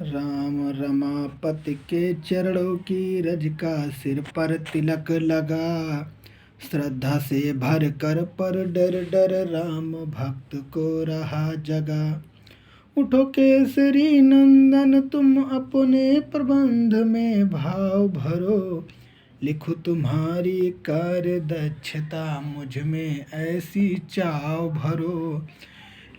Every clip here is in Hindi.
राम रमापति के चरणों की रज का सिर पर तिलक लगा। श्रद्धा से भर कर पर डर डर राम भक्त को रहा जगा। उठो केसरी नंदन तुम अपने प्रबंध में भाव भरो। लिखो तुम्हारी कार्य दक्षता मुझ में ऐसी चाव भरो।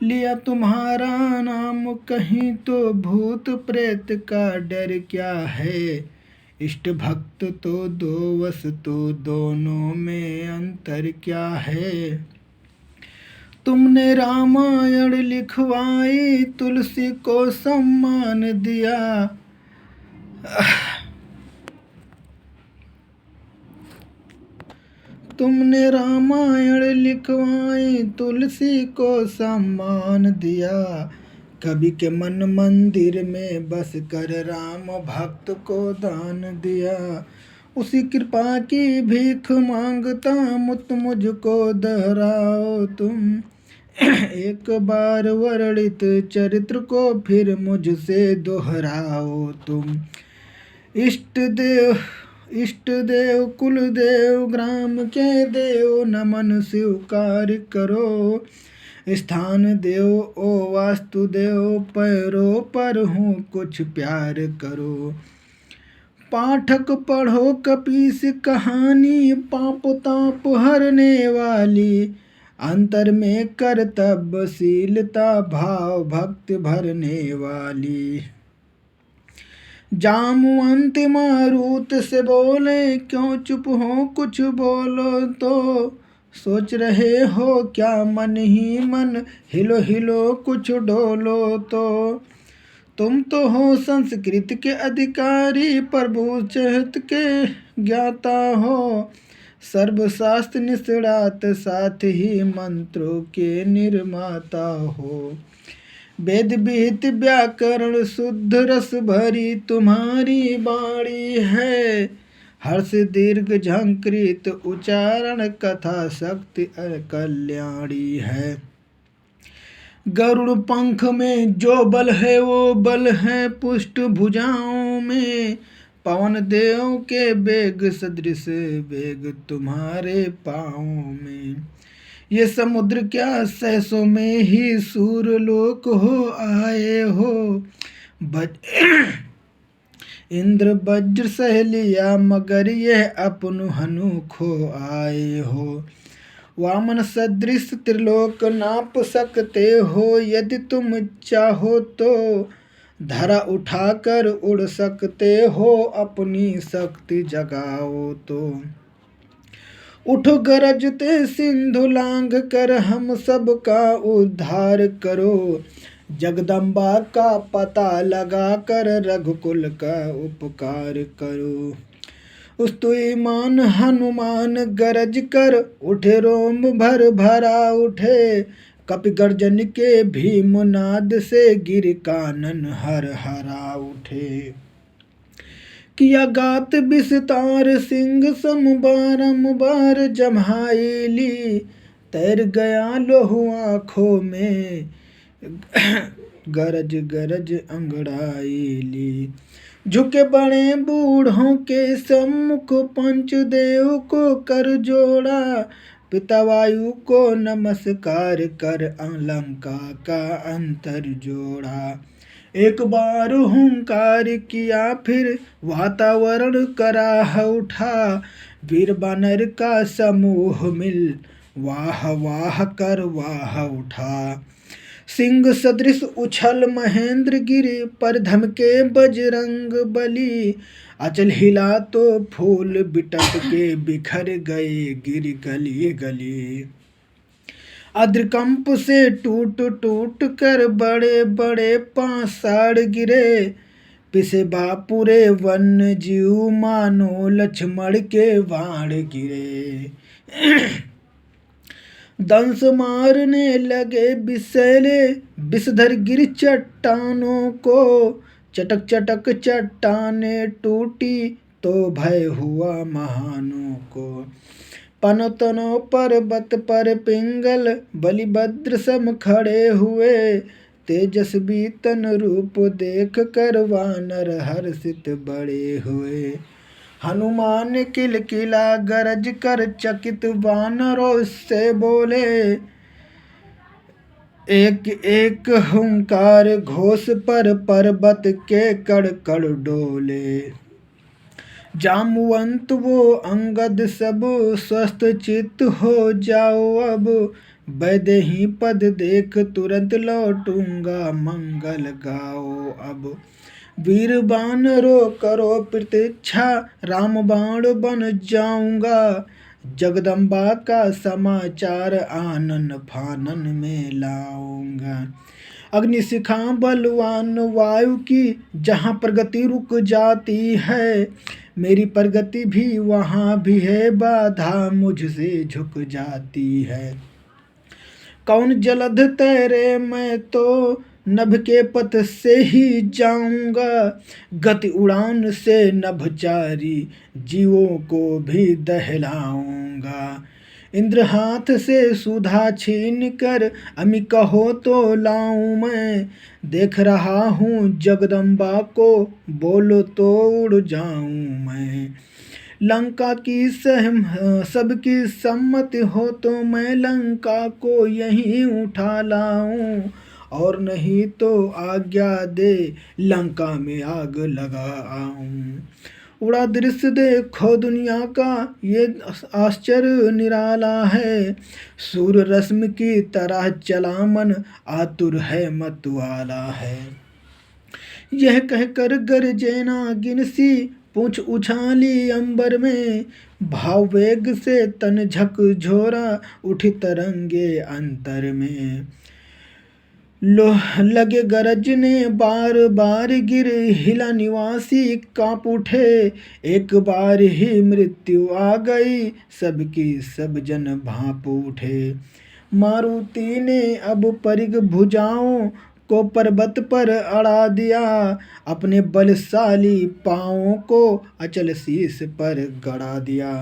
लिया तुम्हारा नाम कहीं तो भूत प्रेत का डर क्या है। इष्ट भक्त तो दो वस्तु दोनों में अंतर क्या है। तुमने रामायण लिखवाई तुलसी को सम्मान दिया। तुमने रामायण लिखवाई तुलसी को सम्मान दिया। कवि के मन मंदिर में बस कर राम भक्त को दान दिया। उसी कृपा की भीख मांगता मुझको दोहराओ तुम। एक बार वर्णित चरित्र को फिर मुझसे दोहराओ तुम। इष्ट देव कुल देव ग्राम के देव नमन स्वीकार करो। स्थान देव ओ वास्तु देव पैरों पर हूँ कुछ प्यार करो। पाठक पढ़ो कपीस कहानी पाप ताप हरने वाली। अंतर में कर्तव्यशीलता भाव भक्ति भरने वाली। जामवंत मारुत से बोले क्यों चुप हो कुछ बोलो तो। सोच रहे हो क्या मन ही मन हिलो हिलो कुछ डोलो तो। तुम तो हो संस्कृत के अधिकारी प्रभु चहत के ज्ञाता हो। सर्वशास्त्र निष्णात साथ ही मंत्रों के निर्माता हो। वेद विहित व्याकरण शुद्ध रस भरी तुम्हारी वाणी है। हर्ष दीर्घ झंकृत उच्चारण कथा शक्ति कल्याणी है। गरुड़ पंख में जो बल है वो बल है पुष्ट भुजाओं में। पवन देव के वेग सदृश वेग तुम्हारे पाँवों में। ये समुद्र क्या सहसों में ही सूरलोक हो आए हो। इंद्र वज्र सह लिया मगर यह अपनु हनु खो आए हो। वामन सदृश त्रिलोक नाप सकते हो यदि तुम चाहो तो। धरा उठाकर उड़ सकते हो अपनी शक्ति जगाओ तो। उठो गरजते सिंधु लांघ कर हम सब का उद्धार करो। जगदम्बा का पता लगा कर रघुकुल का उपकार करो। स्तुतिमान हनुमान गरज कर उठे रोम भर भरा उठे। कपि गर्जन के भीमनाद से गिर कानन हर हरा उठे। किया गात विस्तार सिंह सम बारंबार जम्हाइली। तैर गया लोहू आँखों में गरज गरज अंगड़ाइली। झुके बड़े बूढ़ों के सम्मुख पंचदेव को कर जोड़ा। पिता वायु को नमस्कार कर लंका का अंतर जोड़ा। एक बार हुंकार किया फिर वातावरण कराह उठा। वीर बानर का समूह मिल वाह वाह कर वाह उठा। सिंह सदृश उछल महेंद्र गिरी पर धमके बजरंग बली। अचल हिला तो फूल बिटप के बिखर गए गिर गली गली। अद्रकंप से टूट टूट कर बड़े बड़े पाषाण गिरे। पिसे बापुरे वन्य जीव मानो लक्ष्मण के बाण गिरे। दंश मारने लगे विषैले विषधर गिर चट्टानों को। चटक चटक चट्टाने टूटी तो भय हुआ महानों को। पनतनों पर्वत पर पिंगल बलिभद्र सम खड़े हुए। तेजस्वी तन रूप देख कर वानर हर्षित बड़े हुए। हनुमान किलकिला गरज कर चकित वानरों से बोले, एक एक हुंकार घोष पर पर्वत के कड़ कड़ डोले। जामवंत वो अंगद सब स्वस्थ चित्त हो जाओ अब, वैदेही पद देख तुरंत लौटूंगा मंगल गाओ अब। वीर बानरो करो प्रतीक्षा राम बाण बन जाऊंगा, जगदम्बा का समाचार आनन फानन में लाऊंगा। अग्निशिखा बलवान वायु की जहाँ प्रगति रुक जाती है, मेरी प्रगति भी वहाँ भी है बाधा मुझसे झुक जाती है। कौन जलध तैरे मैं तो नभ के पथ से ही जाऊंगा, गति उड़ान से नभचारी जीवों को भी दहलाऊंगा। इंद्र हाथ से सुधा छीन कर अमी कहो तो लाऊं मैं, देख रहा हूँ जगदम्बा को बोलो तो उड़ जाऊं मैं। लंका की सबकी सम्मति हो तो मैं लंका को यहीं उठा लाऊं, और नहीं तो आज्ञा दे लंका में आग लगा आऊं। उड़ा दृश्य देखो दुनिया का ये आश्चर्य निराला है, सूर्य रश्मि की तरह चला मन आतुर है मत वाला है। यह कहकर गरजेना गिनसी पूंछ उछाली अंबर में, भाव वेग से तन झकझोरा उठी तरंगे अंतर में। लगे गरजने बार बार गिर हिला निवासी कांप उठे, एक बार ही मृत्यु आ गई सबकी सब जन भांप उठे। मारुति ने अब परिग भुजाओं को पर्वत पर अड़ा दिया, अपने बलशाली पांवों को अचल शीश पर गड़ा दिया।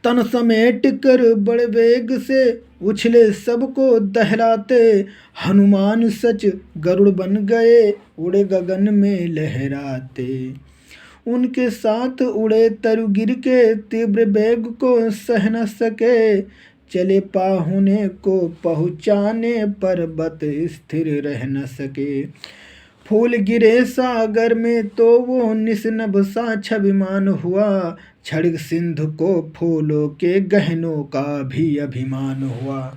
तन समेट कर बड़े वेग से उछले सबको दहलाते, हनुमान सच गरुड़ बन गए उड़े गगन में लहराते। उनके साथ उड़े तरुगिर के तीव्र वेग को सह न सके, चले पाहुने को पहुँचाने पर्वत स्थिर रह न सके। फूल गिरे सागर में तो वो निस्नभ सा छविमान हुआ, क्षणिक सिंधु को फूलों के गहनों का भी अभिमान हुआ।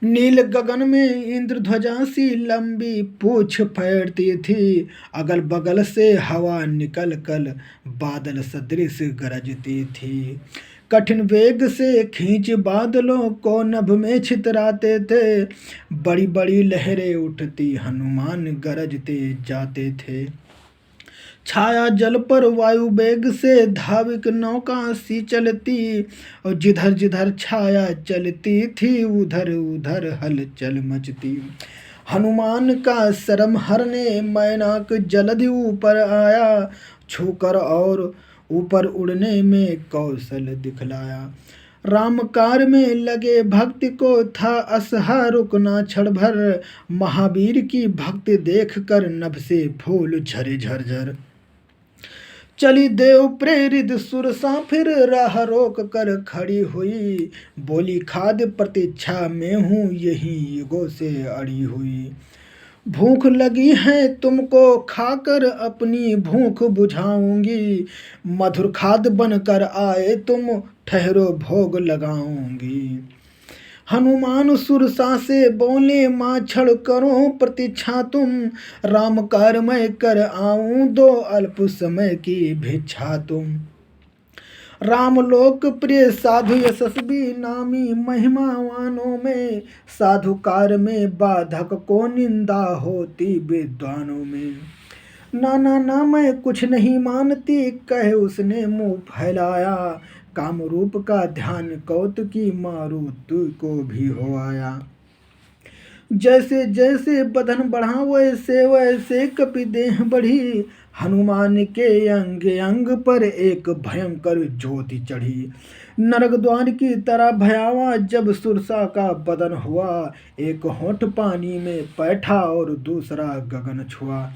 नील गगन में इंद्रध्वजा सी लंबी पूछ फैलती थी, अगल बगल से हवा निकल कर बादल सदृश गरजती थी। कठिन वेग से खींच बादलों को नभ में छितराते थे, बड़ी बड़ी लहरें उठती हनुमान गरजते जाते थे। छाया जल पर वायु वेग से धाविक नौका सी चलती, और जिधर जिधर छाया चलती थी उधर उधर हलचल मचती। हनुमान का शर्म हरने मैनाक जल्दी ऊपर आया, छूकर और ऊपर उड़ने में कौशल दिखलाया। रामकार में लगे भक्ति को था असहा रुकना क्षण भर, महावीर की भक्ति देख कर नभ से फूल झरे झरझर। चली देव प्रेरित सुरसा फिर राह रोक कर खड़ी हुई, बोली खाद्य प्रतीक्षा में हूँ यही युगों से अड़ी हुई। भूख लगी है तुमको खाकर अपनी भूख बुझाऊंगी, मधुर खाद्य बनकर आए तुम ठहरो भोग लगाऊंगी। हनुमान सुरसा से बोले माँ क्षण करो प्रतीक्षा तुम, राम कार मैं कर आऊं दो अल्प समय की भिक्षा तुम। राम लोक प्रिय साधु यशस्वी नामी महिमावानों में, साधुकार में बाधक को निंदा होती विद्वानों में। ना ना ना मैं कुछ नहीं मानती कहे उसने मुंह फैलाया, काम रूप का ध्यान कौतुकी मारुति को भी हो आया। जैसे जैसे बदन बढ़ा वैसे वैसे कपि देह बढ़ी, हनुमान के अंग अंग पर एक भयंकर ज्योति चढ़ी। नरक द्वार की तरह भयावा जब सुरसा का बदन हुआ, एक होंठ पानी में बैठा और दूसरा गगन छुआ।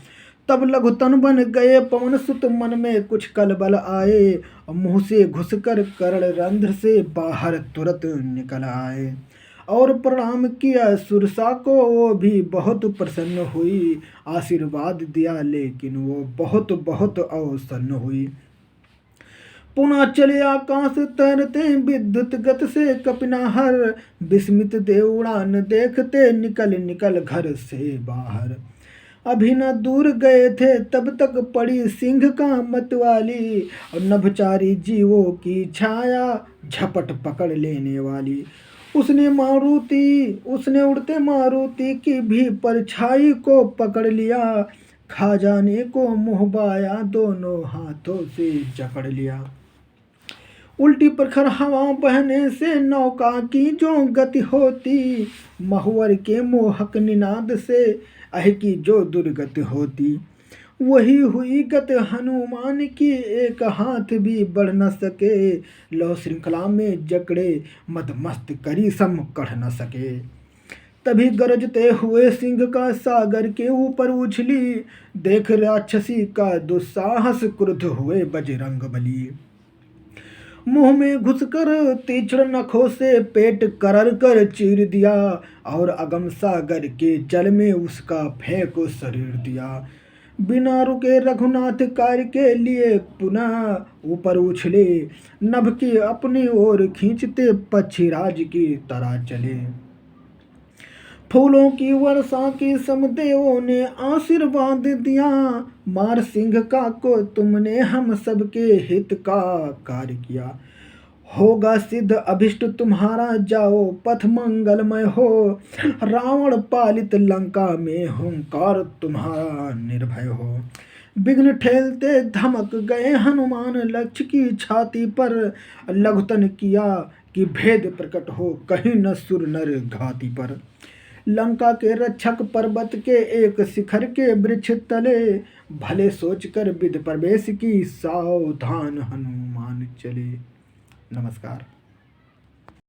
तब लघुतन बन गए पवन सुत, मन में कुछ कलबल आए, मुंह से घुसकर कर्ण रंध्र से बाहर तुरंत निकल आए। और प्रणाम किया सुरसा को, वो भी बहुत प्रसन्न हुई, आशीर्वाद दिया लेकिन वो बहुत बहुत अवसन्न हुई। पुनः चले आकाश तैरते विद्युत गत से कपिनाहर, विस्मित देव उड़ान देखते निकल निकल घर से बाहर। अभी न दूर गए थे तब तक पड़ी सिंह का मतवाली, और नभचारी जीवों की छाया झपट पकड़ लेने वाली। उसने उड़ते मारुति की भी परछाई को पकड़ लिया, खा जाने को मुँह बाया दोनों हाथों से जकड़ लिया। उल्टी प्रखर हवा बहने से नौका की जो गति होती, महुवर के मोहक निनाद से अह की जो दुर्गति होती। वही हुई गत हनुमान की, एक हाथ भी बढ़ न सके, लौ श्रृंखला में जकड़े मदमस्त करी सम कढ़ न सके। तभी गरजते हुए सिंह का सागर के ऊपर उछली, देख राक्षसी का दुस्साहस क्रुद्ध हुए बजरंग बली। मुंह में घुसकर तीक्ष्ण नखों से पेट करर कर चीर दिया, और अगम सागर के जल में उसका फेंक शरीर दिया। बिना रुके रघुनाथ कार्य के लिए पुनः ऊपर उछले, नभ की अपनी ओर खींचते पक्षीराज की तरह चले। फूलों की वर्षा की समदेवों ने आशीर्वाद दिया, मार सिंह का को तुमने हम सबके हित का कार्य किया। होगा सिद्ध अभिष्ट तुम्हारा, जाओ पथ मंगलमय हो, रावण पालित लंका में हुंकार तुम्हारा निर्भय हो। विघ्न ठेलते धमक गए हनुमान लक्ष्य की छाती पर, लघुतन किया कि भेद प्रकट हो कहीं न सुर नर घाती पर। लंका के रक्षक पर्वत के एक शिखर के वृक्ष तले, भले सोचकर विधि प्रवेश की सावधान हनुमान चले। नमस्कार।